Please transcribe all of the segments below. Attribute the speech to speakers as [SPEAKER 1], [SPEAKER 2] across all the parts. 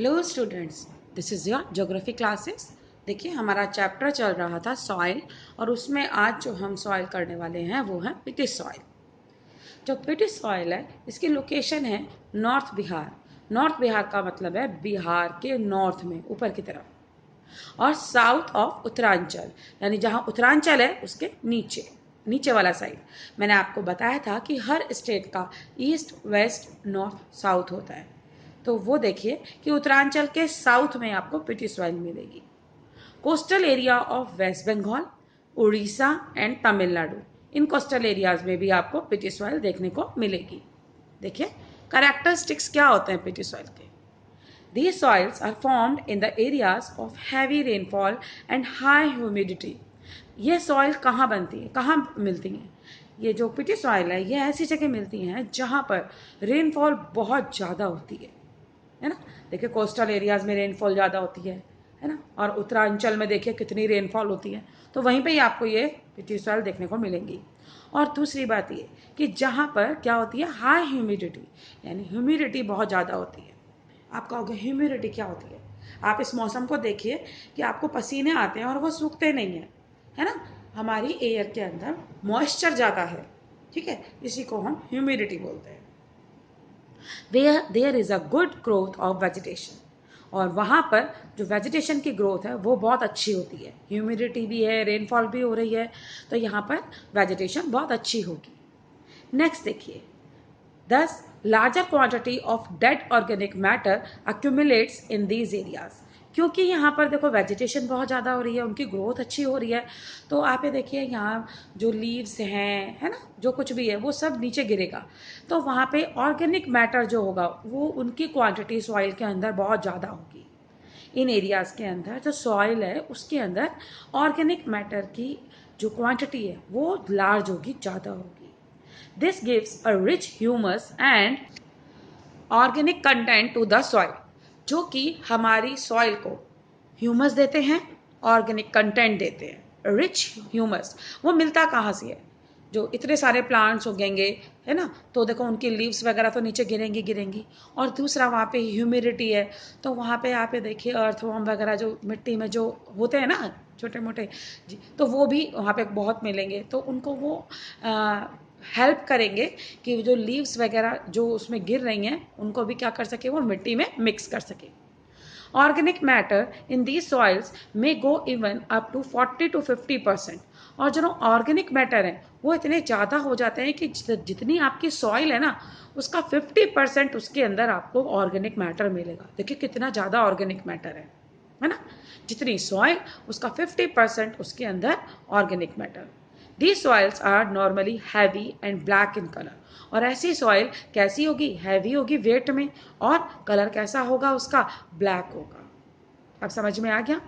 [SPEAKER 1] Hello students, this is your geography classes. देखिए, हमारा chapter चल रहा था सॉइल, और उसमें आज जो हम सॉइल करने वाले हैं वो है पिटिश सॉइल। जो पिटिश सॉइल है, इसकी लोकेशन है नॉर्थ बिहार। नॉर्थ बिहार का मतलब है बिहार के नॉर्थ में, ऊपर की तरफ, और साउथ ऑफ उत्तरांचल, यानी जहाँ उत्तरांचल है उसके नीचे, नीचे वाला साइड। मैंने आपको बताया था कि हर स्टेट का ईस्ट, वेस्ट, नॉर्थ, साउथ होता है। तो वो देखिए कि उत्तरांचल के साउथ में आपको पिटिश सॉइल मिलेगी। Coastal area of West Bengal, Orissa and Tamil Nadu, in coastal areas में भी आपको पिटिश सॉइल देखने को मिलेगी। देखिए, कैरेक्टरिस्टिक्स क्या होते हैं पिटिश सॉइल के। These soils are formed in the areas of heavy rainfall and high humidity. ये सॉइल कहाँ बनती है, कहाँ मिलती हैं? ये जो पिटी सॉइल है, ये ऐसी जगह मिलती हैं जहाँ पर रेनफॉल बहुत ज़्यादा होती है ना। देखिए, कोस्टल एरियाज में रेनफॉल ज़्यादा होती है ना, और उत्तरांचल में देखिए कितनी रेनफॉल होती है। तो वहीं पे ही आपको ये पिटी सॉइल देखने को मिलेंगी। और दूसरी बात ये कि जहाँ पर क्या होती है, हाई ह्यूमिडिटी, यानी ह्यूमिडिटी बहुत ज़्यादा होती है। आप कहोगे ह्यूमिडिटी क्या होती है? आप इस मौसम को देखिए कि आपको पसीने आते हैं और वो सूखते नहीं हैं, है ना। हमारी एयर के अंदर मॉइस्चर ज़्यादा है, ठीक है, इसी को हम ह्यूमिडिटी बोलते हैं। There is a good growth of vegetation, और वहाँ पर जो वेजिटेशन की ग्रोथ है वो बहुत अच्छी होती है। ह्यूमिडिटी भी है, रेनफॉल भी हो रही है, तो यहाँ पर वेजिटेशन बहुत अच्छी होगी। नेक्स्ट देखिए, thus larger quantity of dead organic matter accumulates in these areas। क्योंकि यहाँ पर देखो वेजिटेशन बहुत ज़्यादा हो रही है, उनकी ग्रोथ अच्छी हो रही है, तो आप ये देखिए यहाँ जो लीव्स हैं, है ना, जो कुछ भी है वो सब नीचे गिरेगा, तो वहाँ पे ऑर्गेनिक मैटर जो होगा वो उनकी क्वांटिटी सॉइल के अंदर बहुत ज़्यादा होगी। इन एरियाज़ के अंदर जो सॉइल है उसके अंदर ऑर्गेनिक मैटर की जो क्वांटिटी है वो लार्ज होगी, ज़्यादा होगी। This gives a rich humus and organic content to the soil, जो कि हमारी सॉइल को ह्यूमस देते हैं, ऑर्गेनिक कंटेंट देते हैं। रिच ह्यूमस वो मिलता कहाँ से है? जो इतने सारे प्लांट्स उगेंगे, है ना, तो देखो उनकी लीव्स वगैरह तो नीचे गिरेंगी गिरेंगी, और दूसरा वहाँ पे ह्यूमिडिटी है, तो वहाँ पे आप ये देखिए अर्थवर्म वगैरह जो मिट्टी में जो होते हैं ना, छोटे मोटे जी, तो वो भी वहाँ पे बहुत मिलेंगे, तो उनको वो हेल्प करेंगे कि जो लीव्स वगैरह जो उसमें गिर रही हैं उनको भी क्या कर सके, वो मिट्टी में मिक्स कर सके। Organic matter in these soils में go even up to 40 to 50%। और जो ऑर्गेनिक मैटर है वो इतने ज़्यादा हो जाते हैं कि जितनी आपकी सॉइल है ना, उसका 50% उसके अंदर आपको ऑर्गेनिक मैटर मिलेगा। देखिए कितना ज़्यादा ऑर्गेनिक मैटर है ना। जितनी सॉइल, उसका 50% उसके अंदर organic matter. These soils are normally heavy and black in color। और ऐसी सॉइल कैसी होगी, हैवी होगी वेट में, और कलर कैसा होगा उसका, ब्लैक होगा। अब समझ में आ गया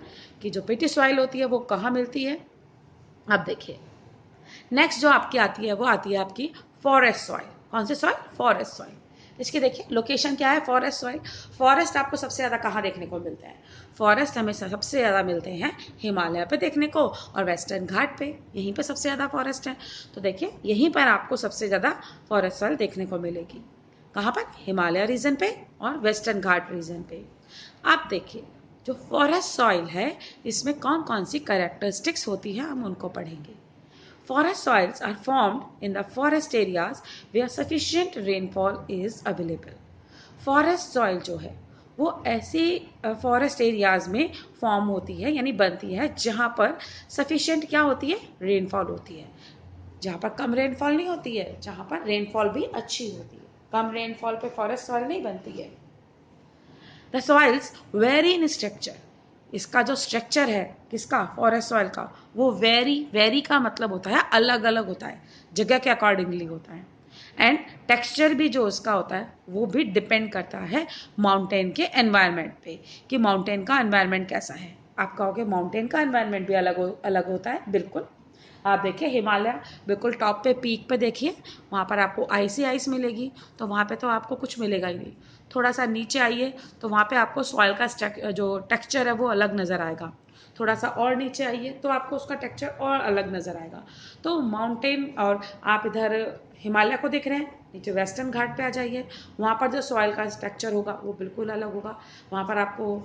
[SPEAKER 1] कि जो पिटी सॉइल होती है वो कहाँ मिलती है। अब देखिए, नेक्स्ट जो आपकी आती है वो आती है आपकी फॉरेस्ट सॉइल। कौन सी सॉइल? Forest soil. इसकी देखिए लोकेशन क्या है, फॉरेस्ट सॉइल। फॉरेस्ट आपको सबसे ज़्यादा कहाँ देखने को मिलते हैं? फॉरेस्ट हमें सबसे ज़्यादा मिलते हैं हिमालय पे देखने को, और वेस्टर्न घाट पे, यहीं पे सबसे ज़्यादा फॉरेस्ट है। तो देखिए यहीं पर आपको सबसे ज़्यादा फॉरेस्ट सॉइल देखने को मिलेगी। कहाँ पर? हिमालय रीजन पे और वेस्टर्न घाट रीजन पे। आप देखिए, जो फॉरेस्ट सॉइल है इसमें कौन कौन सी कैरेक्टरिस्टिक्स होती है हम उनको पढ़ेंगे। Forest soils are formed in the forest areas where sufficient rainfall is available। Forest soil जो है वो ऐसी फॉरेस्ट एरियाज में फॉर्म होती है, यानी बनती है, जहाँ पर सफिशिएंट क्या होती है, रेनफॉल होती है। जहाँ पर कम रेनफॉल नहीं होती है, जहाँ पर रेनफॉल भी अच्छी होती है। कम रेनफॉल पे फॉरेस्ट सॉइल नहीं बनती है। The soils very in structure. इसका जो स्ट्रक्चर है किसका, फॉरेस्ट सॉइल का, वो वेरी, वेरी का मतलब होता है अलग अलग होता है, जगह के अकॉर्डिंगली होता है। एंड टेक्सचर भी जो उसका होता है वो भी डिपेंड करता है माउंटेन के एनवायरनमेंट पे, कि माउंटेन का एनवायरनमेंट कैसा है। आप कहोगे माउंटेन का एनवायरनमेंट भी अलग होता है, बिल्कुल। आप देखिए हिमालय बिल्कुल टॉप पे, पीक पे देखिए, वहाँ पर आपको आइस ही आइस मिलेगी, तो वहाँ पे तो आपको कुछ मिलेगा ही नहीं। थोड़ा सा नीचे आइए तो वहाँ पे आपको सॉइल का जो टेक्सचर है वो अलग नज़र आएगा। थोड़ा सा और नीचे आइए तो आपको उसका टेक्सचर और अलग नज़र आएगा। तो माउंटेन, और आप इधर हिमालय को देख रहे हैं, नीचे वेस्टर्न घाट पे आ जाइए, वहाँ पर जो सॉइल का स्ट्रक्चर होगा वो बिल्कुल अलग होगा। वहाँ पर आपको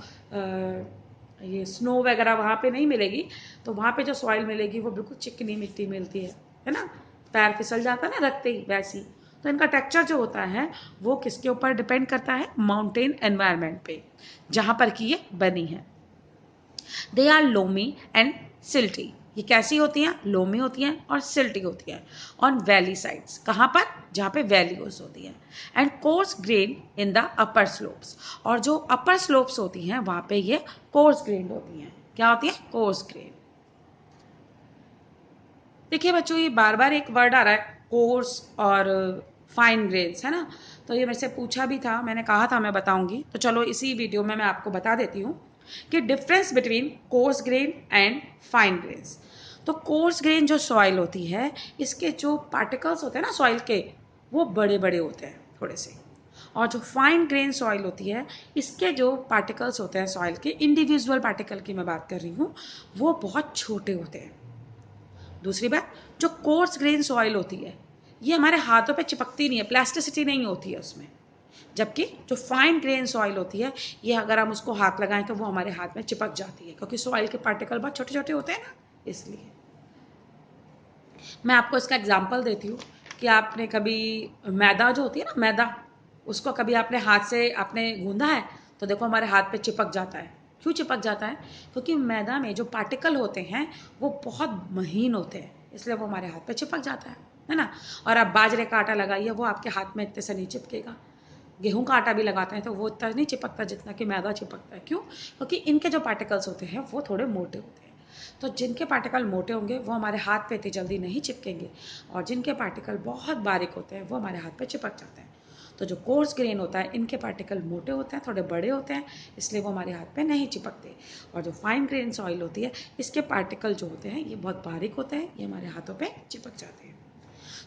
[SPEAKER 1] ये स्नो वगैरह वहाँ पे नहीं मिलेगी, तो वहाँ पे जो सॉइल मिलेगी वो बिल्कुल चिकनी मिट्टी मिलती है ना, पैर फिसल जाता है ना रखते ही, वैसी। तो इनका टेक्सचर जो होता है वो किसके ऊपर डिपेंड करता है, माउंटेन एनवायरनमेंट पे जहाँ पर कि ये बनी है। They are loamy and silty. ये कैसी होती हैं, लोमी होती हैं और सिल्टी होती हैं ऑन वैली साइड्स। कहाँ पर, जहाँ पे वैलीज होती हैं। And coarse grain in the upper slopes, और जो अपर स्लोप्स होती हैं वहाँ पे ये कोर्स ग्रेन होती हैं। क्या होती है, कोर्स ग्रेन। देखिए बच्चों, ये बार बार एक वर्ड आ रहा है, कोर्स और फाइन ग्रेन्स, है ना। तो ये मेरे से पूछा भी था, मैंने कहा था मैं बताऊंगी, तो चलो इसी वीडियो में मैं आपको बता देती हूँ कि difference between coarse grain and fine grains. तो कोर्स ग्रेन जो सॉइल होती है, इसके जो पार्टिकल्स होते हैं ना सॉइल के, वो बड़े बड़े होते हैं थोड़े से। और जो फाइन ग्रेन सॉइल होती है, इसके जो पार्टिकल्स होते हैं सॉइल के, इंडिविजुअल पार्टिकल की मैं बात कर रही हूँ, वो बहुत छोटे होते हैं। दूसरी बात, जो कोर्स ग्रेन सॉइल होती है, ये हमारे हाथों पे चिपकती नहीं है, प्लास्टिसिटी नहीं होती है उसमें। जबकि जो फाइन ग्रेन सॉइल होती है, ये अगर हम उसको हाथ लगाएं तो वो हमारे हाथ में चिपक जाती है, क्योंकि सॉइल के पार्टिकल बहुत छोटे छोटे होते हैं ना, इसलिए। मैं आपको इसका एग्जाम्पल देती हूँ कि आपने कभी मैदा जो होती है ना, मैदा, उसको कभी आपने हाथ से आपने गूंदा है तो देखो हमारे हाथ पे चिपक जाता है। क्यों चिपक जाता है, क्योंकि मैदा में जो पार्टिकल होते हैं वो बहुत महीन होते हैं, इसलिए वो हमारे हाथ पे चिपक जाता है ना। और आप बाजरे का आटा लगाइए, वो आपके हाथ में इतने से नहीं चिपकेगा। गेहूं का आटा भी लगाते हैं तो वो इतना नहीं चिपकता जितना कि मैदा चिपकता है। क्यों, क्योंकि इनके जो पार्टिकल्स होते हैं वो थोड़े मोटे होते हैं। तो जिनके पार्टिकल मोटे होंगे वो हमारे हाथ पे इतनी जल्दी नहीं चिपकेंगे, और जिनके पार्टिकल बहुत बारीक होते हैं वो हमारे हाथ पे चिपक जाते हैं। तो जो कोर्स ग्रेन होता है, इनके पार्टिकल मोटे होते हैं, थोड़े बड़े होते हैं, इसलिए वो हमारे हाथ पे नहीं चिपकते। और जो फाइन ग्रेन सॉइल होती है, इसके पार्टिकल जो होते हैं ये बहुत बारीक होते हैं, ये हमारे हाथों पे चिपक जाते हैं।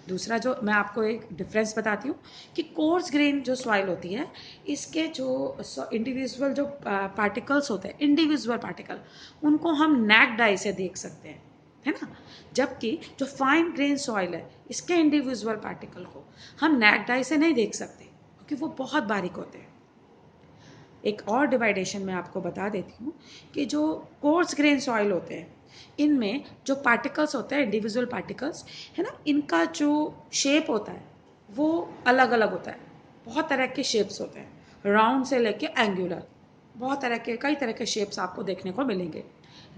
[SPEAKER 1] दूसरा जो मैं आपको एक डिफरेंस बताती हूँ कि कोर्स ग्रेन जो सॉइल होती है, इसके जो इंडिविजुअल जो पार्टिकल्स होते हैं, इंडिविजुअल पार्टिकल, उनको हम नैक डाई से देख सकते हैं, है ना। जबकि जो फाइन ग्रेन सॉइल है, इसके इंडिविजुअल पार्टिकल को हम नैक डाई से नहीं देख सकते, क्योंकि वो बहुत बारीक होते हैं। एक और डिवाइडेशन मैं आपको बता देती हूँ कि जो कोर्स ग्रेन सॉइल होते हैं, इनमें जो पार्टिकल्स होते हैं, इंडिविजुअल पार्टिकल्स, है ना, इनका जो शेप होता है वो अलग अलग होता है। बहुत तरह के शेप्स होते हैं, राउंड से लेके एंगुलर, बहुत तरह के, कई तरह के शेप्स आपको देखने को मिलेंगे।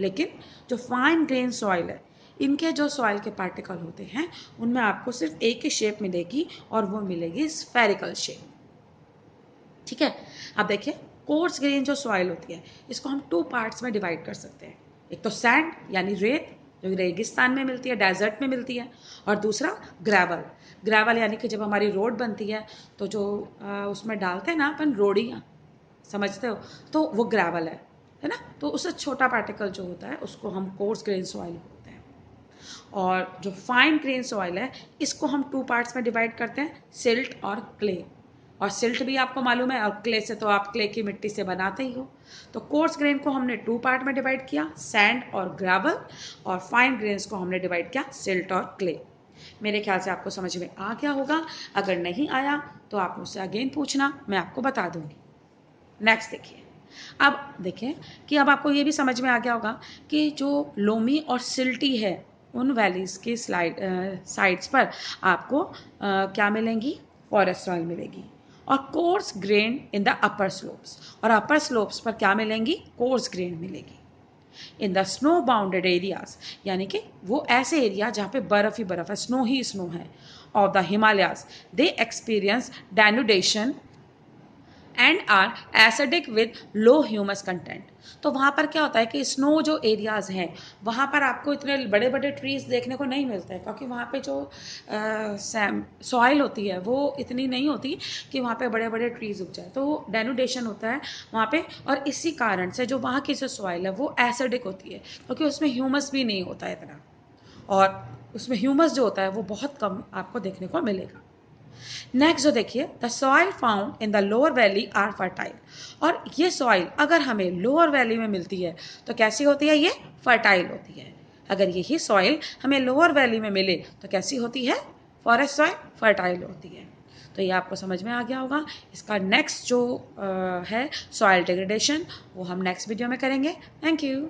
[SPEAKER 1] लेकिन जो फाइन ग्रेन सॉइल है, इनके जो सॉइल के पार्टिकल होते हैं, उनमें आपको सिर्फ एक ही शेप मिलेगी, और वो मिलेगी स्फेरिकल शेप। ठीक है। अब देखिए, कोर्स ग्रेन जो सॉइल होती है, इसको हम 2 पार्ट्स में डिवाइड कर सकते हैं। एक तो सैंड यानी रेत, जो रेगिस्तान में मिलती है, डेजर्ट में मिलती है। और दूसरा ग्रेवल। ग्रेवल यानी कि जब हमारी रोड बनती है तो जो उसमें डालते हैं ना अपन रोड़ियाँ, समझते हो, तो वो ग्रेवल है ना। तो उससे छोटा पार्टिकल जो होता है उसको हम कोर्स ग्रेन सॉइल बोलते हैं। और जो फाइन ग्रेन सॉइल है, इसको हम 2 पार्ट्स में डिवाइड करते हैं, सिल्ट और क्ले। और सिल्ट भी आपको मालूम है, और क्ले से तो आप क्ले की मिट्टी से बनाते ही हो। तो कोर्स ग्रेन को हमने 2 पार्ट में डिवाइड किया, सैंड और ग्रेवल, और फाइन ग्रेन्स को हमने डिवाइड किया, सिल्ट और क्ले। मेरे ख्याल से आपको समझ में आ गया होगा। अगर नहीं आया तो आप मुझसे अगेन पूछना, मैं आपको बता दूंगी। नेक्स्ट देखिए, अब देखिए कि अब आपको ये भी समझ में आ गया होगा कि जो लोमी और सिल्टी है, उन वैलीज की साइड्स पर आपको क्या मिलेंगी, फॉरेस्ट सॉइल मिलेगी। और coarse grain in the upper slopes, और अपर स्लोप्स पर क्या मिलेंगी, कोर्स ग्रेन मिलेगी। In the snow bounded areas, यानी कि वो ऐसे एरिया जहाँ पे बर्फ ही बर्फ है, स्नो ही स्नो है, of the Himalayas, they experience denudation and are acidic with low humus content. तो वहाँ पर क्या होता है कि स्नो जो एरियाज हैं, वहाँ पर आपको इतने बड़े बड़े ट्रीज देखने को नहीं मिलते हैं, क्योंकि वहाँ पे जो सॉइल होती है वो इतनी नहीं होती कि वहाँ पे बड़े बड़े ट्रीज उग जाए, तो डेनुडेशन होता है वहाँ पे। और इसी कारण से जो वहाँ की जो सॉइल है वो एसिडिक होती है, क्योंकि उसमें ह्यूमस भी नहीं होता है इतना, और उसमें ह्यूमस जो होता है वो बहुत कम आपको देखने को मिलेगा। नेक्स्ट जो देखिए, the soil found in the lower valley are fertile. और ये सॉइल अगर हमें लोअर वैली में मिलती है तो कैसी होती है, ये फर्टाइल होती है। अगर यही सॉइल हमें लोअर वैली में मिले तो कैसी होती है, फॉरेस्ट सॉइल, फर्टाइल होती है। तो ये आपको समझ में आ गया होगा। इसका नेक्स्ट जो है सॉइल डिग्रेडेशन, वो हम नेक्स्ट वीडियो में करेंगे। Thank you.